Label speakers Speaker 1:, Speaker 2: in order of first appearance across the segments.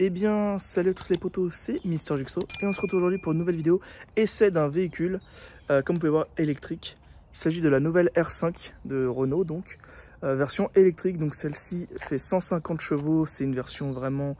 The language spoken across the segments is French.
Speaker 1: Eh bien, salut à tous les potos, c'est Mister Jigsaw et on se retrouve aujourd'hui pour une nouvelle vidéo essai d'un véhicule, comme vous pouvez voir, électrique. Il s'agit de la nouvelle R5 de Renault, donc version électrique. Donc celle-ci fait 150 chevaux, c'est une version vraiment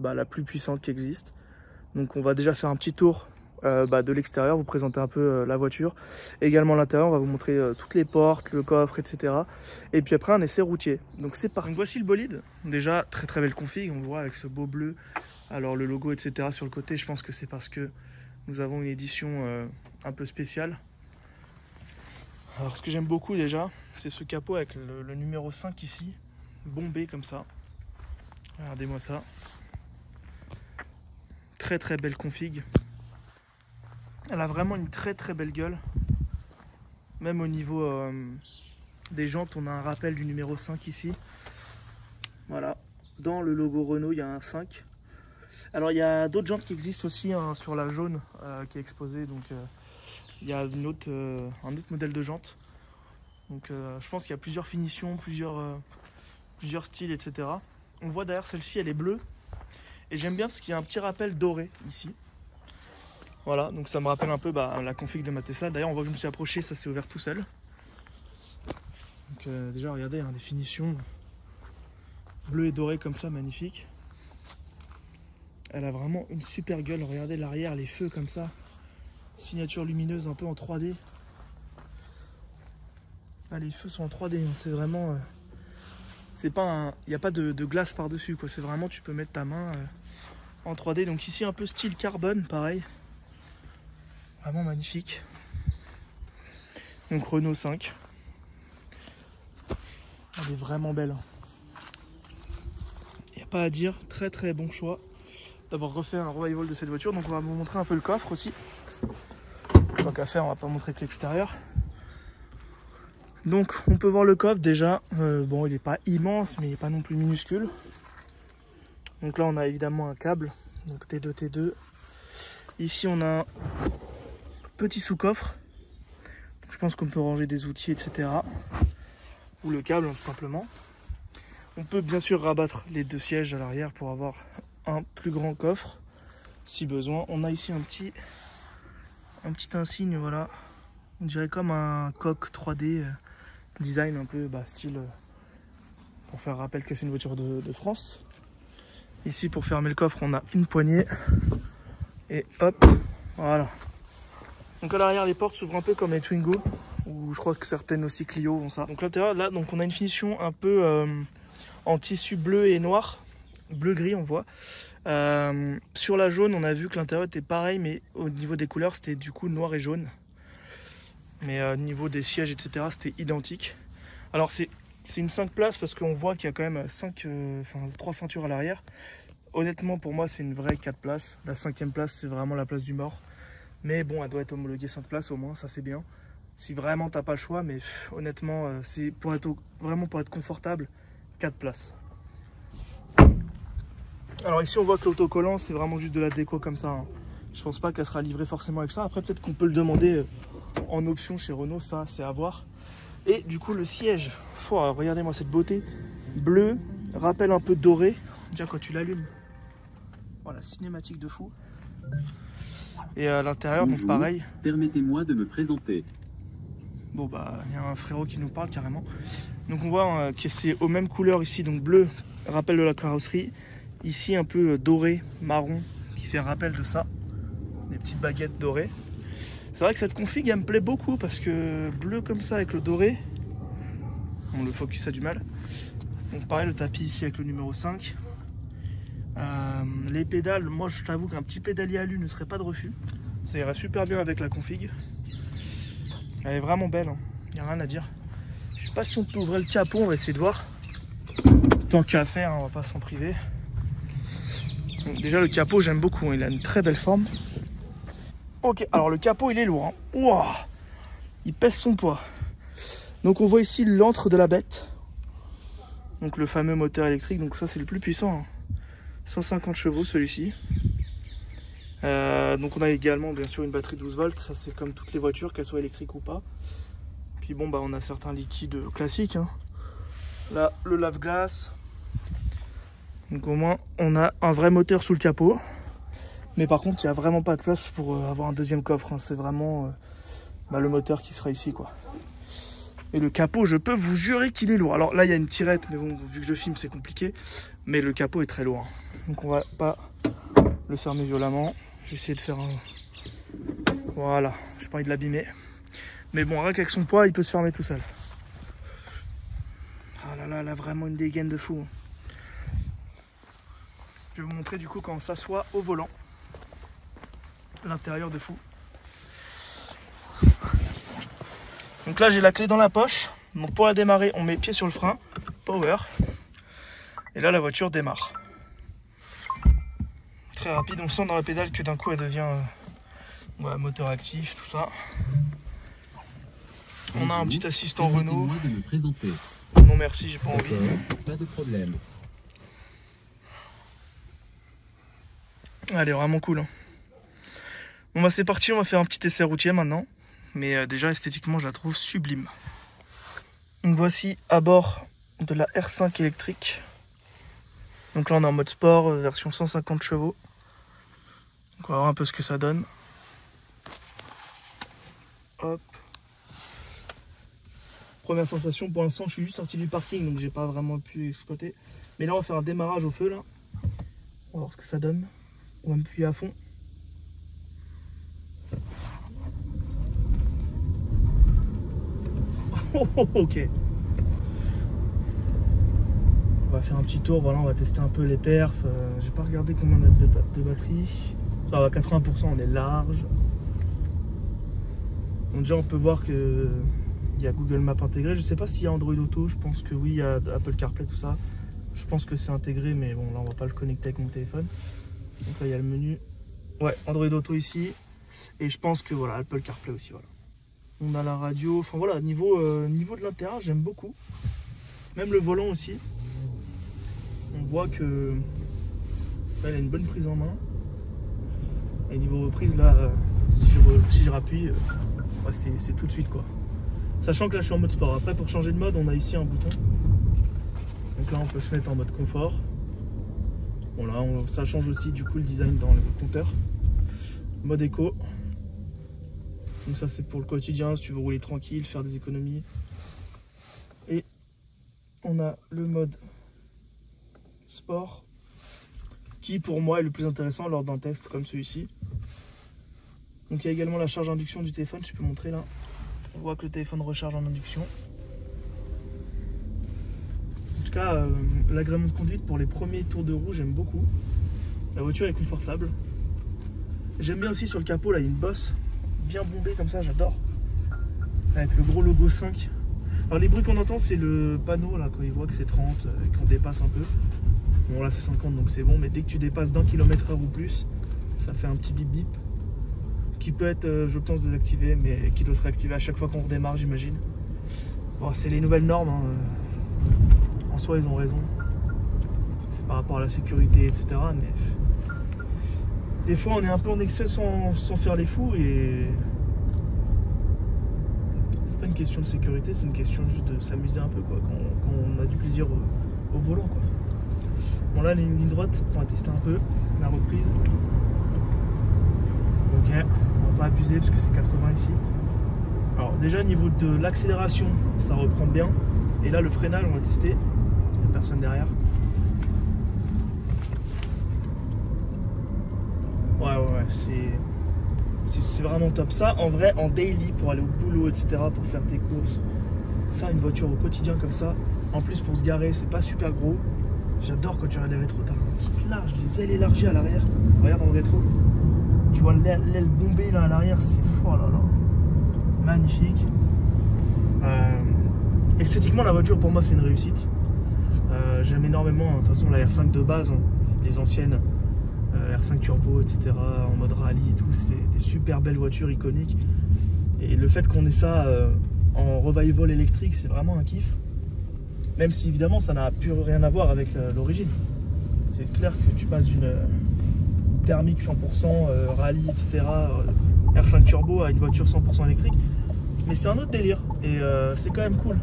Speaker 1: la plus puissante qui existe. Donc on va déjà faire un petit tour de l'extérieur, vous présenter un peu la voiture. Également l'intérieur, on va vous montrer toutes les portes, le coffre, etc. Et puis après un essai routier. Donc c'est parti. Donc voici le bolide. Déjà très belle config, on le voit avec ce beau bleu. Alors le logo, etc. sur le côté, je pense que c'est parce que nous avons une édition un peu spéciale. Alors ce que j'aime beaucoup déjà, c'est ce capot avec le numéro 5 ici, bombé comme ça. Regardez-moi ça. Très belle config. Elle a vraiment une très belle gueule. Même au niveau des jantes, on a un rappel du numéro 5 ici. Voilà. Dans le logo Renault, il y a un 5. Alors il y a d'autres jantes qui existent aussi hein, sur la jaune qui est exposée. Donc il y a un autre modèle de jante. Donc je pense qu'il y a plusieurs finitions, plusieurs styles, etc. On voit derrière celle-ci, elle est bleue. Et j'aime bien parce qu'il y a un petit rappel doré ici. Voilà, donc ça me rappelle un peu la config de ma Tesla. D'ailleurs, on voit que je me suis approché, ça s'est ouvert tout seul. Donc déjà, regardez, hein, les finitions bleu et doré comme ça, magnifique. Elle a vraiment une super gueule. Regardez l'arrière, les feux comme ça. Signature lumineuse un peu en 3D. Ah, les feux sont en 3D, hein, c'est vraiment... c'est pas un... Il n'y a pas de glace par-dessus, quoi. C'est vraiment, tu peux mettre ta main en 3D. Donc ici, un peu style carbone, pareil. Vraiment magnifique. Donc Renault 5. Elle est vraiment belle. Il n'y a pas à dire. Très bon choix d'avoir refait un revival de cette voiture. Donc on va vous montrer un peu le coffre aussi. Tant qu'à faire, on va pas montrer que l'extérieur. Donc on peut voir le coffre déjà. Bon, il n'est pas immense, mais il n'est pas non plus minuscule. Donc là, on a évidemment un câble. Donc T2, T2. Ici, on a un petit sous-coffre. Je pense qu'on peut ranger des outils, etc. Ou le câble, tout simplement. On peut bien sûr rabattre les deux sièges à l'arrière pour avoir un plus grand coffre, si besoin. On a ici un petit insigne, voilà. On dirait comme un coq 3D design un peu style, pour faire rappel que c'est une voiture de France. Ici, pour fermer le coffre, on a une poignée. Et hop, voilà. Donc à l'arrière, les portes s'ouvrent un peu comme les Twingo, ou je crois que certaines aussi Clio ont ça. Donc l'intérieur, là, donc on a une finition un peu en tissu bleu et noir, bleu-gris on voit. Sur la jaune, on a vu que l'intérieur était pareil, mais au niveau des couleurs, c'était du coup noir et jaune. Mais au niveau des sièges, etc., c'était identique. Alors c'est une 5 places parce qu'on voit qu'il y a quand même 3 ceintures à l'arrière. Honnêtement, pour moi, c'est une vraie 4 places. La 5e place, c'est vraiment la place du mort. Mais bon, elle doit être homologuée 5 places au moins, ça c'est bien. Si vraiment t'as pas le choix, mais honnêtement, c'est vraiment pour être confortable, 4 places. Alors ici on voit que l'autocollant c'est vraiment juste de la déco comme ça. Hein. Je pense pas qu'elle sera livrée forcément avec ça. Après peut-être qu'on peut le demander en option chez Renault, ça c'est à voir. Et du coup le siège, regardez-moi cette beauté. Bleu, rappel un peu doré. Déjà quand tu l'allumes, voilà, cinématique de fou. Et à l'intérieur, donc pareil.
Speaker 2: Permettez-moi de me présenter.
Speaker 1: Bon il y a un frérot qui nous parle carrément. Donc on voit que c'est aux mêmes couleurs ici, donc bleu, rappel de la carrosserie. Ici un peu doré, marron, qui fait rappel de ça. Des petites baguettes dorées. C'est vrai que cette config elle me plaît beaucoup parce que bleu comme ça avec le doré. Bon, le focus a du mal. Donc pareil, le tapis ici avec le numéro 5. Les pédales, moi je t'avoue qu'un petit pédalier alu ne serait pas de refus. Ça irait super bien avec la config. Elle est vraiment belle, hein. Il n'y a rien à dire. Je sais pas si on peut ouvrir le capot, on va essayer de voir. Tant qu'à faire, on va pas s'en priver. Donc déjà le capot j'aime beaucoup, hein. Il a une très belle forme. Ok, alors le capot il est lourd, hein. Wow, il pèse son poids. Donc on voit ici l'antre de la bête. Donc le fameux moteur électrique, donc ça c'est le plus puissant, hein. 150 chevaux celui-ci. Donc on a également bien sûr une batterie 12 volts, ça c'est comme toutes les voitures, qu'elles soient électriques ou pas. Puis bon on a certains liquides classiques, hein. Là le lave-glace. Donc au moins on a un vrai moteur sous le capot. Mais par contre il n'y a vraiment pas de place pour avoir un deuxième coffre, hein. C'est vraiment le moteur qui sera ici quoi. Et le capot, je peux vous jurer qu'il est lourd. Alors là il y a une tirette, mais bon vu que je filme c'est compliqué. Mais le capot est très lourd, hein. Donc on va pas le fermer violemment. Je vais essayer de faire un... Voilà, j'ai pas envie de l'abîmer. Mais bon, rien qu'avec son poids, il peut se fermer tout seul. Ah là là, là, vraiment une dégaine de fou. Je vais vous montrer du coup quand on s'assoit au volant. L'intérieur de fou. Donc là, j'ai la clé dans la poche. Donc pour la démarrer, on met pied sur le frein. Power. Et là, la voiture démarre. Très rapide, on sent dans la pédale que d'un coup, elle devient moteur actif, tout ça. On a un petit assistant Renault.
Speaker 2: De me présenter.
Speaker 1: Non merci, j'ai pas envie.
Speaker 2: Pas de problème.
Speaker 1: Elle est vraiment cool. Hein. Bon bah c'est parti, on va faire un petit essai routier maintenant. Mais déjà esthétiquement je la trouve sublime. Donc voici à bord de la R5 électrique. Donc là on est en mode sport, version 150 chevaux. Donc on va voir un peu ce que ça donne. Hop. Première sensation, pour l'instant je suis juste sorti du parking donc j'ai pas vraiment pu exploiter. Mais là on va faire un démarrage au feu là. On va voir ce que ça donne. On va m'appuyer à fond. Ok. On va faire un petit tour, voilà, on va tester un peu les perfs. J'ai pas regardé combien on a de batterie. Ça va, 80%, on est large. Donc déjà on peut voir que il y a Google Maps intégré. Je sais pas s'il y a Android Auto, je pense que oui, il y a Apple CarPlay, tout ça. Je pense que c'est intégré, mais bon là on va pas le connecter avec mon téléphone. Donc là il y a le menu. Ouais, Android Auto ici. Et je pense que voilà, Apple CarPlay aussi, voilà. On a la radio, enfin voilà, niveau de l'intérieur, j'aime beaucoup. Même le volant aussi. On voit que là, il a une bonne prise en main. Et niveau reprise, là, si je rappuie, ouais, c'est tout de suite quoi. Sachant que là, je suis en mode sport. Après, pour changer de mode, on a ici un bouton. Donc là, on peut se mettre en mode confort. Bon là, ça change aussi du coup le design dans le compteur. Mode éco. Donc ça c'est pour le quotidien, si tu veux rouler tranquille, faire des économies. Et on a le mode sport, qui pour moi est le plus intéressant lors d'un test comme celui-ci. Donc il y a également la charge induction du téléphone, je peux montrer là. On voit que le téléphone recharge en induction. En tout cas, l'agrément de conduite pour les premiers tours de roue, j'aime beaucoup. La voiture est confortable. J'aime bien aussi sur le capot, là il y a une bosse bien bombée comme ça, j'adore. Avec le gros logo 5. Alors les bruits qu'on entend, c'est le panneau là, quand il voit que c'est 30 et qu'on dépasse un peu. Bon là c'est 50 donc c'est bon, mais dès que tu dépasses d'1 km/h ou plus, ça fait un petit bip bip. Qui peut être, je pense, désactivé, mais qui doit se réactiver à chaque fois qu'on redémarre, j'imagine. Bon, c'est les nouvelles normes, hein. En soi ils ont raison. C'est par rapport à la sécurité, etc. Mais des fois on est un peu en excès sans faire les fous et c'est pas une question de sécurité, c'est une question juste de s'amuser un peu quoi, quand on a du plaisir au volant quoi. Bon là, une ligne droite, on va tester un peu la reprise. Ok, on va pas abuser parce que c'est 80 ici. Alors déjà au niveau de l'accélération, ça reprend bien. Et là le freinage, on va tester. Il n'y a personne derrière. Ouais, c'est vraiment top. Ça, en vrai, en daily, pour aller au boulot, etc., pour faire tes courses, ça, une voiture au quotidien comme ça, en plus pour se garer, c'est pas super gros. J'adore quand tu regardes les rétros, t'as un kit large, les ailes élargies à l'arrière. Regarde dans le rétro, tu vois l'aile bombée là à l'arrière, c'est fou, oh là là. Magnifique. Esthétiquement, la voiture pour moi c'est une réussite. J'aime énormément, de toute façon, la R5 de base, hein, les anciennes. R5 Turbo, etc., en mode rallye et tout, c'est des super belles voitures iconiques. Et le fait qu'on ait ça en revival électrique, c'est vraiment un kiff. Même si évidemment ça n'a plus rien à voir avec l'origine. C'est clair que tu passes d'une thermique 100%, rallye, etc., R5 Turbo à une voiture 100% électrique. Mais c'est un autre délire et c'est quand même cool.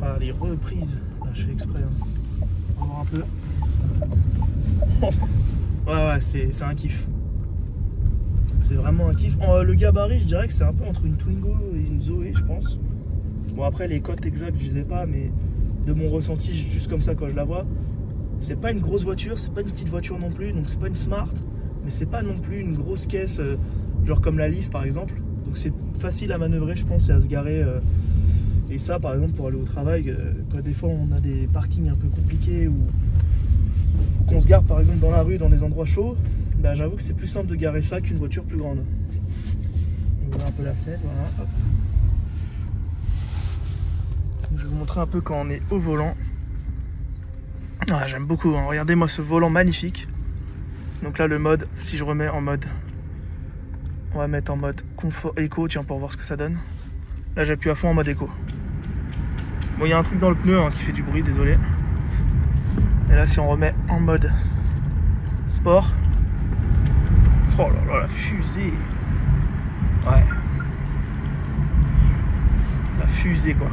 Speaker 1: Ah, les reprises, là je fais exprès. Hein. On va voir un peu. Ouais, c'est un kiff. C'est vraiment un kiff. Le gabarit, je dirais que c'est un peu entre une Twingo et une Zoé, je pense. Bon, après, les cotes exactes, je les ai pas, mais de mon ressenti, juste comme ça, quand je la vois, c'est pas une grosse voiture, c'est pas une petite voiture non plus, donc c'est pas une Smart, mais c'est pas non plus une grosse caisse, genre comme la Leaf par exemple. Donc c'est facile à manœuvrer, je pense, et à se garer. Et ça, par exemple, pour aller au travail, quand des fois on a des parkings un peu compliqués ou qu'on se gare par exemple dans la rue, dans des endroits chauds, bah, j'avoue que c'est plus simple de garer ça qu'une voiture plus grande. On ouvre un peu la fenêtre, voilà. Hop. Je vais vous montrer un peu quand on est au volant. Ah, j'aime beaucoup, hein. Regardez-moi ce volant magnifique. Donc là, le mode, si je remets en mode, on va mettre en mode confort éco, tiens, pour voir ce que ça donne. Là, j'appuie à fond en mode éco. Bon, il y a un truc dans le pneu hein, qui fait du bruit, désolé. Et là, si on remet en mode sport, oh là là, la fusée. Ouais. La fusée, quoi.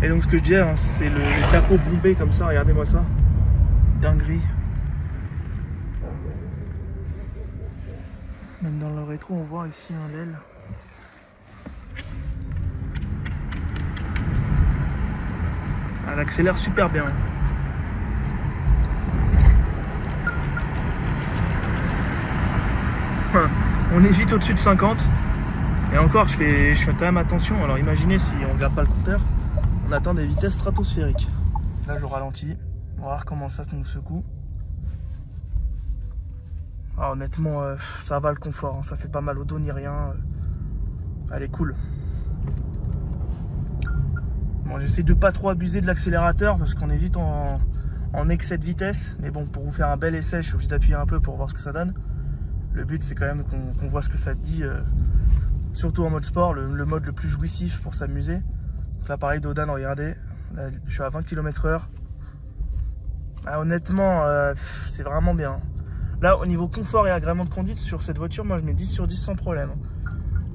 Speaker 1: Et donc, ce que je disais, hein, c'est le capot bombé comme ça, regardez-moi ça. Dinguerie. Même dans le rétro, on voit ici un l'aile. Elle accélère super bien. On est vite au-dessus de 50. Et encore, je fais quand même attention. Alors imaginez si on ne regarde pas le compteur, on atteint des vitesses stratosphériques. Là, je ralentis. On va voir comment ça nous secoue. Ah, honnêtement, ça va le confort. Hein. Ça fait pas mal au dos ni rien. Elle est cool. Bon, j'essaie de pas trop abuser de l'accélérateur parce qu'on est vite en excès de vitesse. Mais bon, pour vous faire un bel essai, je suis obligé d'appuyer un peu pour voir ce que ça donne. Le but, c'est quand même qu'on voit ce que ça dit. Surtout en mode sport, le mode le plus jouissif pour s'amuser. Là, pareil, Dodan, regardez. Là, je suis à 20 km/h. Ah, honnêtement, c'est vraiment bien. Là, au niveau confort et agrément de conduite, sur cette voiture, moi, je mets 10 sur 10 sans problème.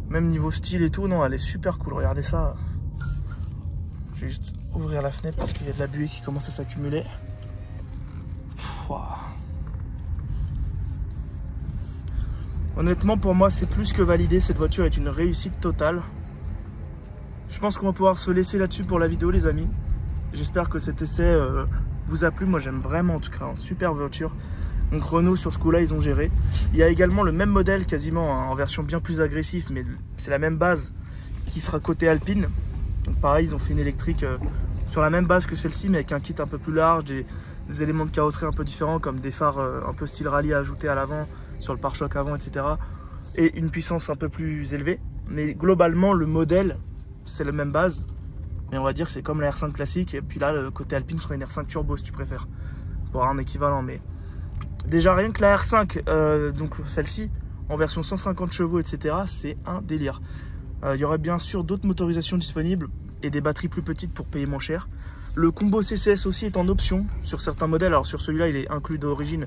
Speaker 1: Même niveau style et tout, non, elle est super cool. Regardez ça. Je vais juste ouvrir la fenêtre parce qu'il y a de la buée qui commence à s'accumuler. Honnêtement, pour moi, c'est plus que validé. Cette voiture est une réussite totale. Je pense qu'on va pouvoir se laisser là-dessus pour la vidéo, les amis. J'espère que cet essai vous a plu. Moi, j'aime vraiment, en tout cas, une super voiture. Donc Renault, sur ce coup-là, ils ont géré. Il y a également le même modèle, quasiment hein, en version bien plus agressive, mais c'est la même base qui sera côté Alpine. Donc pareil, ils ont fait une électrique sur la même base que celle-ci, mais avec un kit un peu plus large et des éléments de carrosserie un peu différents, comme des phares un peu style rallye ajoutés à l'avant, sur le pare-choc avant, etc. Et une puissance un peu plus élevée. Mais globalement, le modèle, c'est la même base. Mais on va dire que c'est comme la R5 classique. Et puis là, le côté Alpine sera une R5 Turbo, si tu préfères. Pour avoir un équivalent. Mais déjà, rien que la R5, donc celle-ci, en version 150 chevaux, etc., c'est un délire. Il y aurait bien sûr d'autres motorisations disponibles et des batteries plus petites pour payer moins cher. Le combo CCS aussi est en option sur certains modèles. Alors sur celui-là, il est inclus d'origine,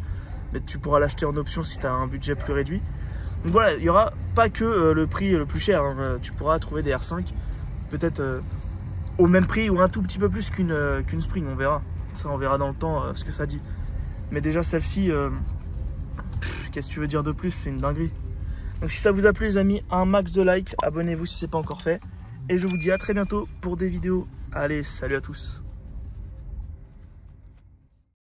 Speaker 1: mais tu pourras l'acheter en option si tu as un budget plus réduit. Donc voilà, il n'y aura pas que le prix le plus cher. Hein. Tu pourras trouver des R5 peut-être au même prix ou un tout petit peu plus qu'une Spring. On verra. Ça, on verra dans le temps ce que ça dit. Mais déjà, celle-ci, qu'est-ce que tu veux dire de plus? C'est une dinguerie. Donc si ça vous a plu les amis, un max de likes, abonnez-vous si ce n'est pas encore fait. Et je vous dis à très bientôt pour des vidéos. Allez, salut à tous.